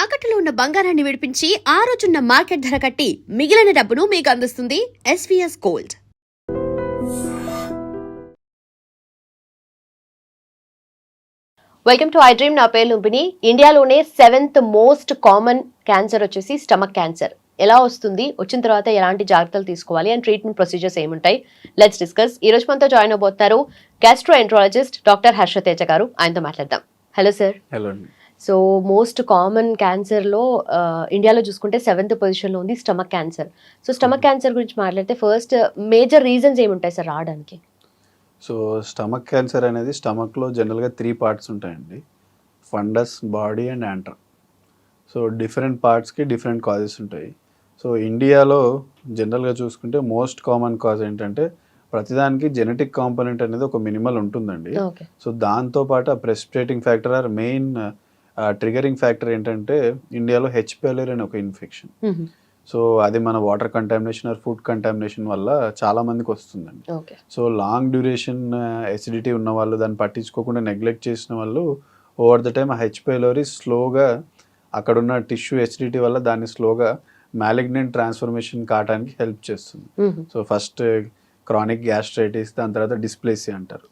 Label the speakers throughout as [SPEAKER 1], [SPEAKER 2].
[SPEAKER 1] తాకట్టులో ఉన్న బంగారాన్ని విడిపించి ఆ రోజున్న మార్కెట్ ధర కట్టి మిగిలిన డబ్బును మీకు అందిస్తుంది SVS gold.
[SPEAKER 2] Welcome to I dream. నా పేరు లుంబిని. ఇండియాలోనే 7th మోస్ట్ కామన్ క్యాన్సర్ వచ్చేసి స్టమక్ క్యాన్సర్. ఎలా వస్తుంది, వచ్చిన తర్వాత ఎలాంటి జాగ్రత్తలు తీసుకోవాలి అండ్ ట్రీట్మెంట్ ప్రొసీజర్స్ ఏముంటాయి, లెట్స్ డిస్కస్. ఈ రోజు మనతో జాయిన్ అవబోతున్నారు గ్యాస్ట్రోఎంట్రాలజిస్ట్ డాక్టర్ హర్షతేజ గారు. ఆయనతో మాట్లాడదాం. Hello sir.
[SPEAKER 3] Hello.
[SPEAKER 2] So most common క్యాన్సర్లో ఇండియాలో చూసుకుంటే 7th పొజిషన్లో ఉంది stomach cancer. So stomach cancer గురించి మాట్లాడితే ఫస్ట్ మేజర్ రీజన్స్ ఏముంటాయి సార్ రావడానికి?
[SPEAKER 3] సో స్టమక్ క్యాన్సర్ అనేది స్టమక్లో జనరల్గా 3 పార్ట్స్ ఉంటాయండి: fundus, body and antrum. So different పార్ట్స్కి డిఫరెంట్ కాజెస్ ఉంటాయి. సో ఇండియాలో జనరల్గా చూసుకుంటే మోస్ట్ కామన్ కాజ్ ఏంటంటే ప్రతిదానికి జెనెటిక్ కాంపోనెంట్ అనేది ఒక మినిమల్ ఉంటుందండి. సో దాంతోపాటు ఆ precipitating factor or main triggering factor ఏంటంటే ఇండియాలో H. pylori అనే ఒక ఇన్ఫెక్షన్. సో అది మన water contamination or food contamination వల్ల చాలా మందికి వస్తుందండి. సో లాంగ్ డ్యూరేషన్ ఎసిడిటీ ఉన్న వాళ్ళు, దాన్ని పట్టించుకోకుండా నెగ్లెక్ట్ చేసిన వాళ్ళు over the time H. pylori స్లోగా అక్కడున్న టిష్యూ ఎసిడిటీ వల్ల దాన్ని స్లోగా మ్యాలిగ్నెంట్ ట్రాన్స్ఫర్మేషన్ కావడానికి హెల్ప్ చేస్తుంది. సో ఫస్ట్ క్రానిక్ గ్యాస్ట్రైటిస్, దాని తర్వాత డిస్ప్లేసియా అంటారు,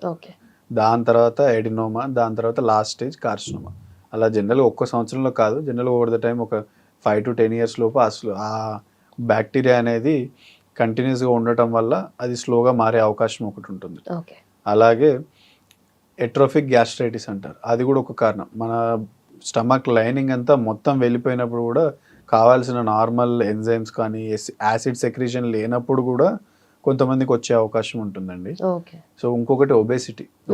[SPEAKER 3] దాని తర్వాత ఎడినోమా, దాని తర్వాత లాస్ట్ స్టేజ్ కార్సినోమా. అలా జనరల్గా ఒక్క సంవత్సరంలో కాదు, జనరల్ ఓవర్ ద టైం ఒక 5 to 10 years లోపు అసలు ఆ బ్యాక్టీరియా అనేది కంటిన్యూస్గా ఉండటం వల్ల అది స్లోగా మారే అవకాశం ఒకటి ఉంటుంది. అలాగే ఎట్రోఫిక్ గ్యాస్ట్రైటిస్ అంటారు, అది కూడా ఒక కారణం. మన స్టమక్ లైనింగ్ అంతా మొత్తం వెళ్ళిపోయినప్పుడు కూడా కావాల్సిన నార్మల్ ఎంజైమ్స్ కానీ యాసిడ్ సెక్రీషన్ లేనప్పుడు కూడా కొంతమందికి వచ్చే అవకాశం ఉంటుందండి. సో ఇంకొకటి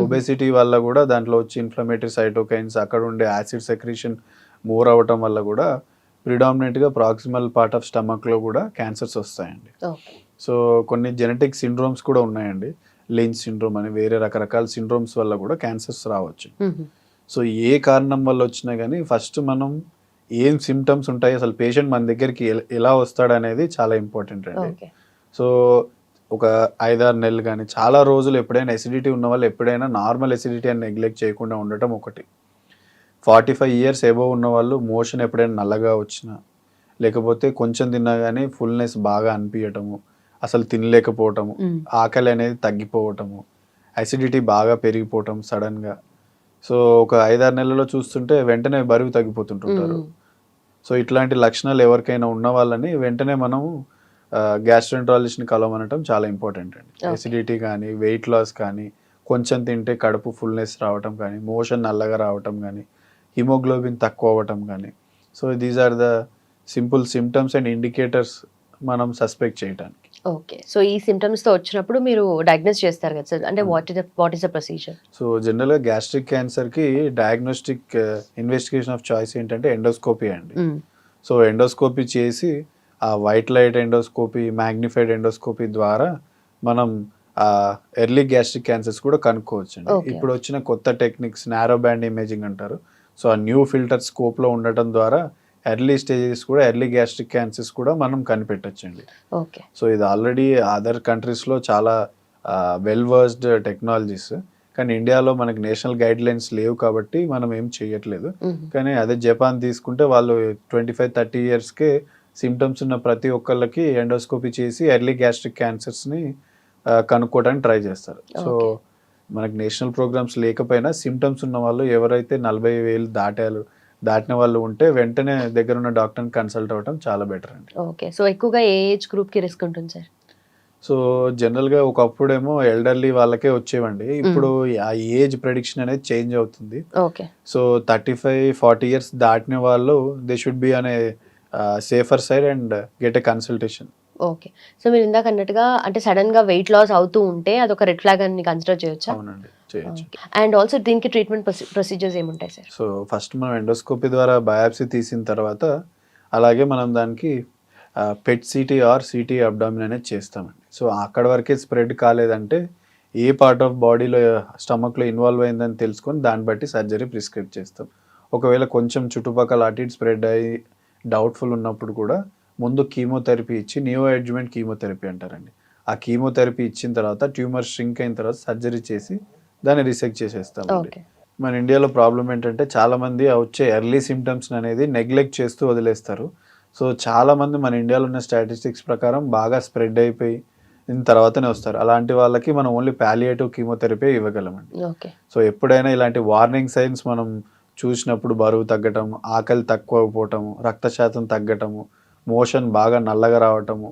[SPEAKER 3] ఒబేసిటీ వల్ల కూడా దాంట్లో వచ్చి ఇన్ఫ్లమేటరీ సైటోకైన్స్, అక్కడ ఉండే యాసిడ్ సెక్రీషన్ మోర్ అవ్వటం వల్ల కూడా ప్రిడామినెంట్గా ప్రాక్సిమల్ పార్ట్ ఆఫ్ స్టమక్లో కూడా క్యాన్సర్స్ వస్తాయండి. సో కొన్ని జెనెటిక్ సిండ్రోమ్స్ కూడా ఉన్నాయండి. లించ్ సిండ్రోమ్ అని వేరే రకరకాల సిండ్రోమ్స్ వల్ల కూడా క్యాన్సర్స్ రావచ్చు. సో ఏ కారణం వల్ల వచ్చినా కానీ ఫస్ట్ మనం ఏం సిమ్టమ్స్ ఉంటాయి, అసలు పేషెంట్ మన దగ్గరికి ఎలా వస్తాడు అనేది చాలా ఇంపార్టెంట్ అండి. సో ఒక 5-6 నెలలు కానీ చాలా రోజులు ఎప్పుడైనా ఎసిడిటీ ఉన్న వాళ్ళు ఎప్పుడైనా నార్మల్ ఎసిడిటీ అని నెగ్లెక్ట్ చేయకుండా ఉండటం ఒకటి. 45 years ఎబోవ్ ఉన్న వాళ్ళు మోషన్ ఎప్పుడైనా నల్లగా వచ్చినా, లేకపోతే కొంచెం తిన్నా కానీ ఫుల్నెస్ బాగా అనిపించటము, అసలు తినలేకపోవటము, ఆకలి అనేది తగ్గిపోవటము, అసిడిటీ బాగా పెరిగిపోవటం సడన్గా. సో ఒక 5-6 నెలల్లో చూస్తుంటే వెంటనే బరువు తగ్గిపోతుంటుంటారు. సో ఇట్లాంటి లక్షణాలు ఎవరికైనా ఉన్న వాళ్ళని వెంటనే మనము గ్యాస్ట్రోఎంట్రాలజిస్ట్ని కలవమనటం చాలా ఇంపార్టెంట్ అండి. ఎసిడిటీ కానీ, వెయిట్ లాస్ కానీ, కొంచెం తింటే కడుపు ఫుల్నెస్ రావటం కానీ, మోషన్ నల్లగా రావటం కానీ, హిమోగ్లోబిన్ తక్కువ అవ్వటం కానీ. So these are the simple symptoms and indicators మనం సస్పెక్ట్ చేయడానికి.
[SPEAKER 2] ఓకే. సో ఈ సిమ్టమ్స్ తో వచ్చినప్పుడు మీరు డయాగ్నోస్ చేస్తారు కదా సార్, అంటే what is the procedure?
[SPEAKER 3] So జనరల్గా గ్యాస్ట్రిక్ క్యాన్సర్కి డయాగ్నోస్టిక్ ఇన్వెస్టిగేషన్ ఆఫ్ చాయిస్ ఏంటంటే ఎండోస్కోపీ అండి. సో ఎండోస్కోపీ చేసి ఆ white light endoscopy, magnified endoscopy ద్వారా మనం ఎర్లీ గ్యాస్ట్రిక్ క్యాన్సర్స్ కూడా కనుక్కోవచ్చు అండి. ఇప్పుడు వచ్చిన కొత్త టెక్నిక్స్ నారో బ్యాండ్ ఇమేజింగ్ అంటారు. సో ఆ న్యూ ఫిల్టర్ స్కోప్లో ఉండటం ద్వారా ఎర్లీ స్టేజెస్ కూడా ఎర్లీ గ్యాస్ట్రిక్ క్యాన్సర్స్ కూడా మనం కనిపెట్టచ్చండి. సో ఇది ఆల్రెడీ అదర్ కంట్రీస్లో చాలా వెల్ వర్స్డ్ టెక్నాలజీస్, కానీ ఇండియాలో మనకి నేషనల్ గైడ్ లైన్స్ లేవు కాబట్టి మనం ఏం చేయట్లేదు. కానీ అదే జపాన్ తీసుకుంటే వాళ్ళు 25-30 yearsకే సిమ్టమ్స్ ఉన్న ప్రతి ఒక్కళ్ళకి ఎండోస్కోపీ చేసి ఎర్లీ గ్యాస్ట్రిక్ క్యాన్సర్స్ని కనుక్కోవడానికి ట్రై చేస్తారు. సో మనకి నేషనల్ ప్రోగ్రామ్స్ లేకపోయినా సిమ్టమ్స్ ఉన్న వాళ్ళు ఎవరైతే 40,000 దాటిన వాళ్ళు ఉంటే వెంటనే దగ్గర ఉన్న డాక్టర్ని కన్సల్ట్ అవ్వడం చాలా బెటర్ అండి.
[SPEAKER 2] ఓకే. సో ఎక్కువగా ఏ ఏజ్ గ్రూప్కి రిస్క్ ఉంటుంది సార్?
[SPEAKER 3] సో జనరల్గా ఒకప్పుడేమో ఎల్డర్లీ వాళ్ళకే వచ్చేవండి. ఇప్పుడు ఆ ఏజ్ ప్రెడిక్షన్ అనేది చేంజ్ అవుతుంది. సో 35-40 years దాటిన వాళ్ళు దే షుడ్ బి అనే safer side and get a consultation.
[SPEAKER 2] Okay. So మీరు ఇందాక అన్నట్టుగా అంటే సడన్ గా వెయిట్ లాస్ అవుతూ ఉంటే అదొక రెడ్ ఫ్లాగ్ అని కన్సిడర్ చేయొచ్చా?
[SPEAKER 3] అవునండి, చేయొచ్చు.
[SPEAKER 2] అండ్ ఆల్సో దీనికి ట్రీట్మెంట్ ప్రొసీజర్స్ ఏముంటాయి సార్?
[SPEAKER 3] సో ఫస్ట్ మనం ఎండోస్కోపీ ద్వారా బయాప్సీ తీసిన తర్వాత అలాగే మనం దానికి PET CT or CT abdomen అనేది చేస్తామండి. సో అక్కడ వరకే స్ప్రెడ్ కాలేదంటే ఏ పార్ట్ ఆఫ్ బాడీలో స్టమక్లో ఇన్వాల్వ్ అయిందని తెలుసుకొని దాన్ని బట్టి సర్జరీ ప్రిస్క్రైబ్ చేస్తాం. ఒకవేళ కొంచెం చుట్టుపక్కల అటు ఇటు స్ప్రెడ్ అయ్యి డౌట్ఫుల్ ఉన్నప్పుడు కూడా ముందు కీమోథెరపీ ఇచ్చి, నియో అడ్జువెంట్ కీమోథెరపీ అంటారండి, ఆ కీమోథెరపీ ఇచ్చిన తర్వాత ట్యూమర్ ష్రింక్ అయిన తర్వాత సర్జరీ చేసి దాన్ని రిసెక్ట్ చేసేస్తామండి. మన ఇండియాలో ప్రాబ్లం ఏంటంటే చాలామంది వచ్చే ఎర్లీ సిమ్టమ్స్ అనేది నెగ్లెక్ట్ చేస్తూ వదిలేస్తారు. సో చాలామంది మన ఇండియాలో ఉన్న స్టాటిస్టిక్స్ ప్రకారం బాగా స్ప్రెడ్ అయిపోయి దీని తర్వాతనే వస్తారు. అలాంటి వాళ్ళకి మనం ఓన్లీ పాలియేటివ్ కీమోథెరపీ ఇవ్వగలమండి.
[SPEAKER 2] ఓకే.
[SPEAKER 3] సో ఎప్పుడైనా ఇలాంటి వార్నింగ్ సైన్స్ మనం చూసినప్పుడు బరువు తగ్గటం, ఆకలి తక్కువైపోవటము, రక్త శాతం తగ్గటము, మోషన్ బాగా నల్లగా రావటము,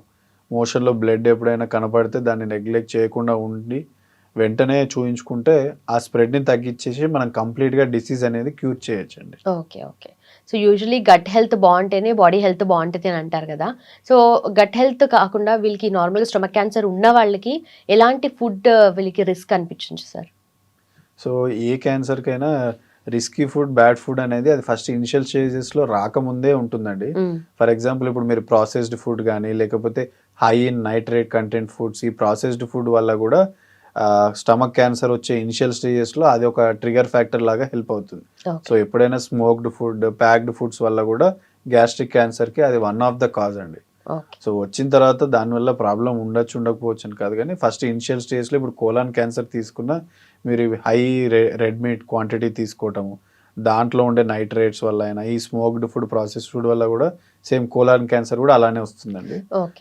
[SPEAKER 3] మోషన్లో బ్లడ్ ఎప్పుడైనా కనపడితే దాన్ని నెగ్లెక్ట్ చేయకుండా ఉండి వెంటనే చూయించుకుంటే ఆ స్ప్రెడ్ని తగ్గించేసి మనం కంప్లీట్గా డిసీజ్ అనేది క్యూర్ చేయొచ్చండి.
[SPEAKER 2] Okay. Okay. So usually gut health బాగుంటేనే బాడీ హెల్త్ బాగుంటుంది అని అంటారు కదా. సో గట్ హెల్త్ కాకుండా వీళ్ళకి నార్మల్గా స్టమక్ క్యాన్సర్ ఉన్న వాళ్ళకి ఎలాంటి ఫుడ్ వీళ్ళకి రిస్క్ అనిపించచ్చు సార్?
[SPEAKER 3] సో ఏ క్యాన్సర్కైనా రిస్కీ ఫుడ్, బ్యాడ్ ఫుడ్ అనేది అది ఫస్ట్ ఇనిషియల్ స్టేజెస్లో రాకముందే ఉంటుందండి. ఫర్ ఎగ్జాంపుల్ ఇప్పుడు మీరు ప్రాసెస్డ్ ఫుడ్ కానీ లేకపోతే high in nitrate content foods, ఈ ప్రాసెస్డ్ ఫుడ్ వల్ల కూడా స్టమక్ క్యాన్సర్ వచ్చే ఇనిషియల్ స్టేజెస్లో అది ఒక ట్రిగర్ ఫ్యాక్టర్ లాగా హెల్ప్ అవుతుంది. సో ఎప్పుడైనా స్మోక్డ్ ఫుడ్, ప్యాక్డ్ ఫుడ్స్ వల్ల కూడా గ్యాస్ట్రిక్ క్యాన్సర్కి అది వన్ ఆఫ్ ద కాజ్ అండి. సో వచ్చిన తర్వాత దానివల్ల ప్రాబ్లం ఉండొచ్చు ఉండకపోవచ్చు అని కాదు, కానీ ఫస్ట్ ఇనిషియల్ స్టేజ్లో ఇప్పుడు కోలాన్ క్యాన్సర్ తీసుకున్న మీరు హై రెడ్ మీట్ క్వాంటిటీ తీసుకోవటము, దాంట్లో ఉండే నైట్రేట్స్ వల్ల అయినా, ఈ స్మోక్డ్ ఫుడ్, ప్రాసెస్డ్ ఫుడ్ వల్ల కూడా సేమ్ కోలాన్ క్యాన్సర్ కూడా అలానే వస్తుందండి.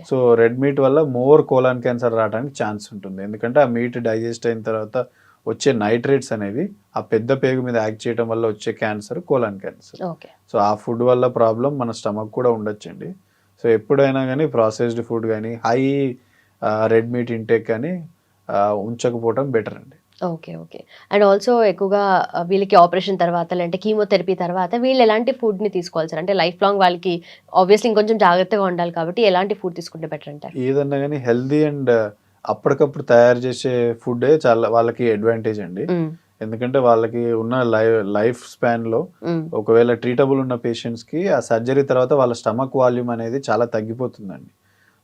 [SPEAKER 3] సో రెడ్ మీట్ వల్ల మోర్ కోలాన్ క్యాన్సర్ రావడానికి ఛాన్స్ ఉంటుంది. ఎందుకంటే ఆ మీట్ డైజెస్ట్ అయిన తర్వాత వచ్చే నైట్రేట్స్ అనేవి ఆ పెద్ద పేగు మీద యాక్ట్ చేయడం వల్ల వచ్చే క్యాన్సర్ కోలాన్ క్యాన్సర్. సో ఆ ఫుడ్ వల్ల ప్రాబ్లం మన స్టమక్ కూడా ఉండొచ్చండి. సో ఎప్పుడైనా కానీ ప్రాసెస్డ్ ఫుడ్ కానీ హై రెడ్ మీట్ ఇంటేక్ కానీ ఉంచకపోవడం బెటర్ అండి.
[SPEAKER 2] ఓకే. ఓకే. అండ్ ఆల్సో ఎక్కువగా వీళ్ళకి ఆపరేషన్ తర్వాత లేదంటే కీమోథెరపీ తర్వాత వీళ్ళు ఎలాంటి ఫుడ్ని తీసుకోవాలి సార్? అంటే లైఫ్ లాంగ్ వాళ్ళకి ఆబ్వియస్లీ ఇంకొంచెం జాగ్రత్తగా ఉండాలి కాబట్టి ఎలాంటి ఫుడ్ తీసుకుంటే బెటర్ అంటారు?
[SPEAKER 3] ఏదన్నా కానీ హెల్దీ అండ్ అప్పటికప్పుడు తయారు చేసే ఫుడ్డే చాలా వాళ్ళకి అడ్వాంటేజ్ అండి. ఎందుకంటే వాళ్ళకి ఉన్న లైఫ్ స్పాన్లో ఒకవేళ ట్రీటబుల్ ఉన్న పేషెంట్స్కి ఆ సర్జరీ తర్వాత వాళ్ళ స్టమక్ వాల్యూమ్ అనేది చాలా తగ్గిపోతుందండి.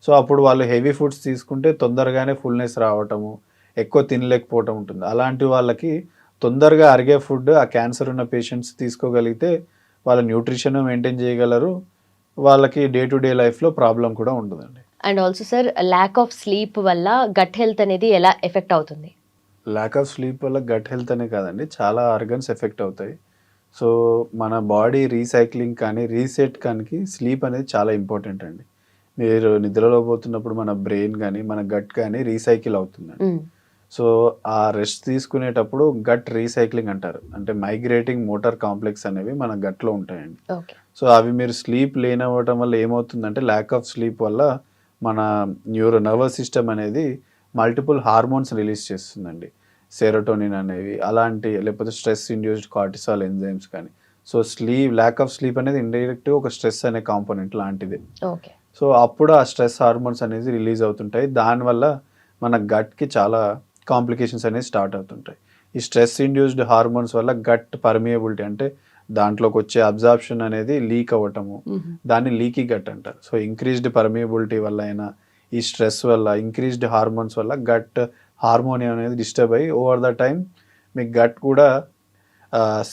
[SPEAKER 3] సో అప్పుడు వాళ్ళు హెవీ ఫుడ్స్ తీసుకుంటే తొందరగానే ఫుల్నెస్ రావటము, ఎక్కువ తినలేకపోవటం ఉంటుంది. అలాంటి వాళ్ళకి తొందరగా అరిగే ఫుడ్ ఆ క్యాన్సర్ ఉన్న పేషెంట్స్ తీసుకోగలిగితే వాళ్ళ న్యూట్రిషన్ మెయింటైన్ చేయగలరు, వాళ్ళకి డే టు డే లైఫ్లో ప్రాబ్లం కూడా ఉండదండి.
[SPEAKER 2] And also sir lack of sleep వల్ల గట్ హెల్త్ అనేది ఎలా ఎఫెక్ట్ అవుతుంది?
[SPEAKER 3] ల్యాక్ ఆఫ్ స్లీప్ వల్ల గట్ హెల్త్ అనే కాదండి, చాలా ఆర్గన్స్ ఎఫెక్ట్ అవుతాయి. సో మన బాడీ రీసైక్లింగ్ కానీ రీసెట్ కానీ స్లీప్ అనేది చాలా ఇంపార్టెంట్ అండి. మీరు నిద్రలో పోతున్నప్పుడు మన బ్రెయిన్ కానీ మన గట్ కానీ రీసైకిల్ అవుతుందండి. సో ఆ రెస్ట్ తీసుకునేటప్పుడు గట్ రీసైక్లింగ్ అంటారు, అంటే మైగ్రేటింగ్ మోటార్ కాంప్లెక్స్ అనేవి మన గట్లో ఉంటాయండి. సో అవి మీరు స్లీప్ లేనవ్వటం వల్ల ఏమవుతుందంటే ల్యాక్ ఆఫ్ స్లీప్ వల్ల మన నర్వస్ సిస్టమ్ అనేది మల్టిపుల్ హార్మోన్స్ రిలీజ్ చేస్తుందండి, సెరోటోనిన్ అనేవి అలాంటి, లేకపోతే స్ట్రెస్ ఇండ్యూస్డ్ కార్టిసాల్ ఎంజైమ్స్ కానీ. సో ల్యాక్ ఆఫ్ స్లీప్ అనేది ఇండైరెక్ట్గా ఒక స్ట్రెస్ అనే కాంపోనెంట్ లాంటిది. సో అప్పుడు ఆ స్ట్రెస్ హార్మోన్స్ అనేది రిలీజ్ అవుతుంటాయి, దానివల్ల మన గట్కి చాలా కాంప్లికేషన్స్ అనేవి స్టార్ట్ అవుతుంటాయి. ఈ స్ట్రెస్ ఇండ్యూస్డ్ హార్మోన్స్ వల్ల గట్ పర్మియబిలిటీ అంటే దాంట్లోకి వచ్చే అబ్జార్ప్షన్ అనేది లీక్ అవ్వటము, దాన్ని లీకీ గట్ అంటారు. సో ఇంక్రీజ్డ్ పర్మియబిలిటీ వల్ల అయినా, ఈ స్ట్రెస్ వల్ల, ఇంక్రీజ్డ్ హార్మోన్స్ వల్ల గట్ హార్మోని అనేది డిస్టర్బ్ అయ్యి ఓవర్ ద టైం మీ గట్ కూడా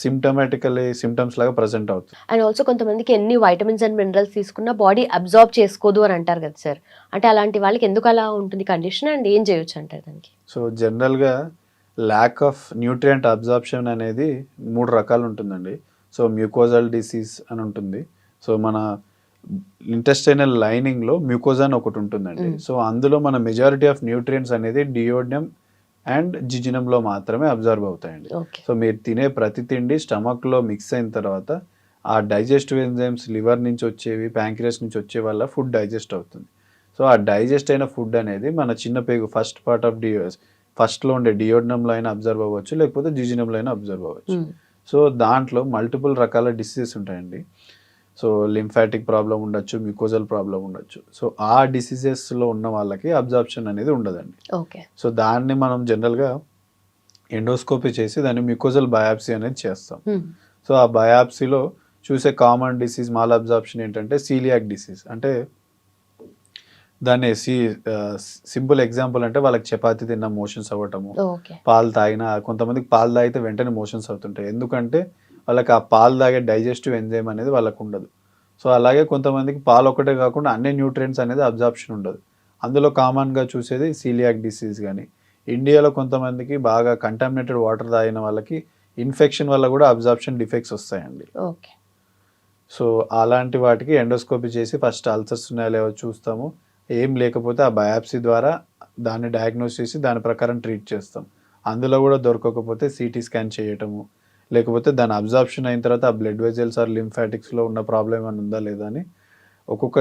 [SPEAKER 3] సిమ్టమ్స్ లాగా ప్రజెంట్ అవుతుంది.
[SPEAKER 2] అండ్ ఆల్సో కొంతమందికి ఎన్ని వైటమిన్స్ అండ్ మినరల్స్ తీసుకున్నా బాడీ అబ్జార్బ్ చేసుకోదు అని అంటారు కదా సార్, అంటే అలాంటి వాళ్ళకి ఎందుకు అలా ఉంటుంది కండిషన్ అండ్ ఏం చేయొచ్చు అంటారు దానికి?
[SPEAKER 3] సో జనరల్గా ల్యాక్ ఆఫ్ న్యూట్రియంట్ అబ్జార్ప్షన్ అనేది 3 రకాలు ఉంటుందండి. సో మ్యూకోజల్ డిసీజ్ అని ఉంటుంది. సో మన ఇంటెస్టైనల్ లైనింగ్లో మ్యూకోజా అని ఒకటి ఉంటుందండి. సో అందులో మన మెజారిటీ ఆఫ్ న్యూట్రియంట్స్ అనేది డియోడినం అండ్ జిజినంలో మాత్రమే అబ్జర్వ్ అవుతాయండి. సో మీరు తినే ప్రతి తిండి స్టమక్లో మిక్స్ అయిన తర్వాత ఆ డైజెస్టివ్ ఎంజైమ్స్ లివర్ నుంచి వచ్చేవి, ప్యాంక్రియాస్ నుంచి వచ్చే వల్ల ఫుడ్ డైజెస్ట్ అవుతుంది. సో ఆ డైజెస్ట్ అయిన ఫుడ్ అనేది మన చిన్న పేగు ఫస్ట్లో ఉండే డియోడినంలో అయినా అబ్జర్వ్ అవ్వచ్చు, లేకపోతే జిజినంలో అయినా అబ్జర్వ్ అవ్వచ్చు. సో దాంట్లో మల్టిపుల్ రకాల డిసీజెస్ ఉంటాయండి. సో లింఫాటిక్ ప్రాబ్లం ఉండొచ్చు, మ్యూకోజల్ ప్రాబ్లం ఉండొచ్చు. సో ఆ డిసీజెస్లో ఉన్న వాళ్ళకి అబ్జార్ప్షన్ అనేది ఉండదండి. సో దాన్ని మనం జనరల్గా ఎండోస్కోపీ చేసి దాన్ని మ్యూకోజల్ బయాప్సీ అనేది చేస్తాం. సో ఆ బయాప్సీలో చూసే కామన్ డిసీజ్ మాల్ అబ్జార్ప్షన్ ఏంటంటే సీలియాక్ డిసీజ్. అంటే దాన్ని సింపుల్ ఎగ్జాంపుల్ అంటే వాళ్ళకి చపాతీ తిన్న మోషన్స్ అవ్వటము, పాలు తాగినా, కొంతమందికి పాలు తాగితే వెంటనే మోషన్స్ అవుతుంటాయి, ఎందుకంటే వాళ్ళకి ఆ పాలు తాగే డైజెస్టివ్ ఎంజైమ్ అనేది వాళ్ళకు ఉండదు. సో అలాగే కొంతమందికి పాలు ఒకటే కాకుండా అన్ని న్యూట్రియంట్స్ అనేది అబ్జార్ప్షన్ ఉండదు. అందులో కామన్గా చూసేది సీలియాక్ డిసీజ్. కానీ ఇండియాలో కొంతమందికి బాగా కంటామినేటెడ్ వాటర్ తాగిన వాళ్ళకి ఇన్ఫెక్షన్ వల్ల కూడా అబ్జార్ప్షన్ డిఫెక్ట్స్ వస్తాయండి.
[SPEAKER 2] ఓకే.
[SPEAKER 3] సో అలాంటి వాటికి ఎండోస్కోపీ చేసి ఫస్ట్ అల్సర్స్ ఉన్నాయో లేవో చూస్తాము. ఏం లేకపోతే ఆ బయాప్సీ ద్వారా దాన్ని డయాగ్నోస్ చేసి దాని ప్రకారం ట్రీట్ చేస్తాం. అందులో కూడా దొరకకపోతే సిటీ స్కాన్ చేయటము, లేకపోతే దాని అబ్జార్ప్షన్ అయిన తర్వాత ఆ బ్లడ్ వెజల్స్ ఆర్ లింఫాటిక్స్లో ఉన్న ప్రాబ్లం ఏమైనా ఉందా లేదా అని ఒక్కొక్క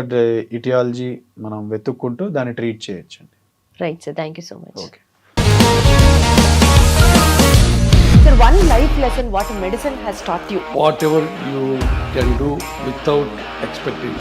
[SPEAKER 3] ఇటియాలజీ మనం వెతుక్కుంటూ దాన్ని ట్రీట్ చేయొచ్చండి.
[SPEAKER 2] Right sir, thank you so much.
[SPEAKER 3] Okay.
[SPEAKER 2] Sir, one life lesson what medicine has taught you.
[SPEAKER 4] Whatever you can do without expecting.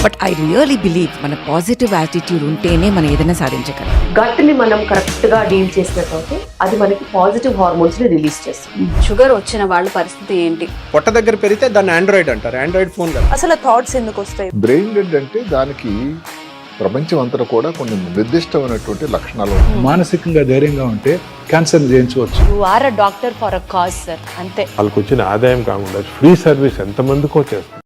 [SPEAKER 5] But I really believe మన పాజిటివ్ యాటిట్యూడ్ ఉంటేనే మనం ఏదైనా సాధించగలం.
[SPEAKER 2] గట్ ని మనం కరెక్ట్ గా deal చేసినట్లయితే అది మనకి పాజిటివ్ హార్మోన్స్ ని రిలీజ్ చేస్తుంది.
[SPEAKER 6] షుగర్ వచ్చిన వాళ్ళ పరిస్థితి ఏంటి?
[SPEAKER 7] పొట్ట దగ్గర పెరిగితే దాన్ని ఆండ్రాయిడ్ అంటారు, ఆండ్రాయిడ్ ఫోన్ కదా.
[SPEAKER 6] అసలు థాట్స్ ఎందుకు వస్తాయి?
[SPEAKER 8] బ్రెయిన్ డెడ్ అంటే దానికి ప్రపంచం అంతా కూడా కొన్ని నిర్దిష్టమైనటువంటి లక్షణాలు ఉంటాయి.
[SPEAKER 9] మానసికంగా ధైర్యంగా ఉంటే క్యాన్సర్ జయించవచ్చు.
[SPEAKER 6] You are a doctor for a cause sir, అంతే.
[SPEAKER 10] వాళ్ళకి వచ్చిన ఆదాయం కాకుండా ఫ్రీ సర్వీస్ ఎంతమందికో చేస్తారు.